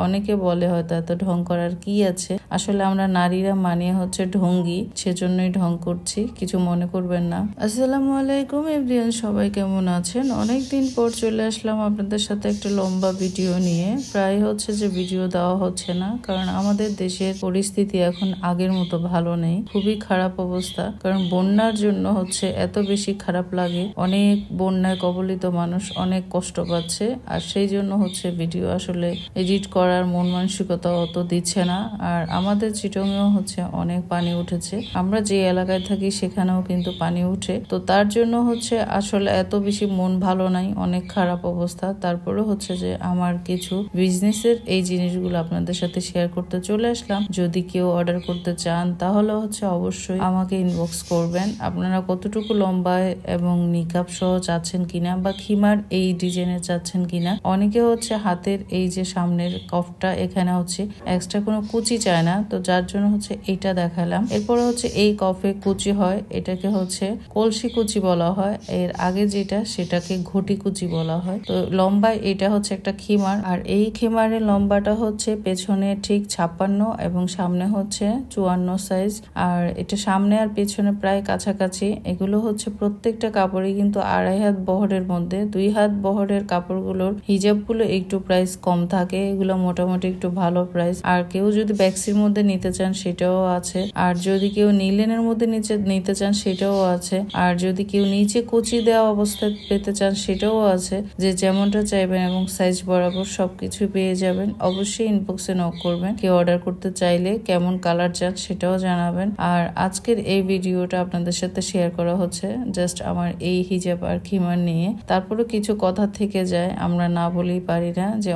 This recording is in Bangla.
অনেকে বলে হয়তো এত ঢং করার কি আছে, আসলে আমরা নারীরা মানিয়ে হচ্ছে ঢঙ্গি, সেজন্যই ঢং করছি, কিছু মনে করবেন না। আসসালামু আলাইকুম এভরিওয়ান, সবাই কেমন আছেন? অনেকদিন পর চলে আসলাম আপনাদের সাথে একটা লম্বা ভিডিও নিয়ে। প্রায় হচ্ছে যে ভিডিও দেওয়া হচ্ছে না, কারণ আমাদের দেশের পরিস্থিতি এখন আগের মতো ভালো নেই, খুবই খারাপ অবস্থা। কারণ বন্যার জন্য হচ্ছে এত বেশি খারাপ লাগে, অনেক বন্যায় কবলিত মানুষ অনেক কষ্ট পাচ্ছে, আর সেই জন্য হচ্ছে ভিডিও আসলে এডিট করার মন মানসিকতা অত দিচ্ছে না। আর আমাদের চিটংয়েও হচ্ছে অনেক পানি উঠেছে, আমরা যে এলাকায় থাকি সেখানেও কিন্তু পানি উঠে, তো তার জন্য হচ্ছে আসলে এত বেশি মন ভালো নাই, অনেক খারাপ অবস্থা। তারপরে হচ্ছে যে আমার কিছু বিজনেসের এই জিনিসগুলো আপনাদের সাথে শেয়ার করতে চলে আসলাম। যদি কেউ অর্ডার করতে চান তাহলে হচ্ছে অবশ্যই আমাকে ইনবক্স করবেন। আপনারা কতটুকু লম্বায় এবং নিকাব সহ চাচ্ছেন কিনা, বা খিমার এই ডিজাইনের চাচ্ছেন কিনা। অনেকে হচ্ছে হাতের এই যে সামনের কফটা, এখানে হচ্ছে এক্সট্রা কোনো কুচি চায় না, তো যার জন্য হচ্ছে এইটা দেখালাম। এরপরে হচ্ছে এই কফে কুচি হয়, এটাকে হচ্ছে কলসি কুচি বলা হয়, এর আগে যেটা সেটাকে ঘটি কুচি বলা হয়। তো লম্বায় এটা হচ্ছে একটা খিমার, আর এই খিমারের লম্বাটা হচ্ছে পেছনে ঠিক 56 এবং সামনে হচ্ছে 54 সাইজ, আর এটা সামনে আর পেছনে প্রায় কাছাকাছি। এগুলো হচ্ছে প্রত্যেকটা কাপড়ই কিন্তু 2.5 হাত বহরের মধ্যে। 2 হাত বহরের কাপড়গুলোর হিজাবগুলো একটু প্রাইস কম থাকে, এগুলো মোটামুটি একটু ভালো প্রাইস। আর কেউ যদি ব্যাক্সির মধ্যে নিতে চান সেটাও আছে, আর যদি কেউ নিলেনের মধ্যে নিতে চান সেটাও আছে, আর যদি কেউ নিচে কুচি দেওয়া অবস্থায় পেতে চান সেটাও আছে। যে যেমনটা চাইবেন এবং সাইজ বরাবর সবকিছু পেয়ে যাবেন। অবশ্যই ইনবক্সে নক করবেন। কেউ অর্ডার করতে চাইলে কেমন কালার চান সেটাও জানাবেন। আর আজকের এই ভিডিওটা আপনাদের সাথে শেয়ার করা হচ্ছে জাস্ট আমার এই হিজাব আর খিমার নিয়ে। তারপরে কিছু কথা থেকে যায়, আমরা না বলেই পারি না যে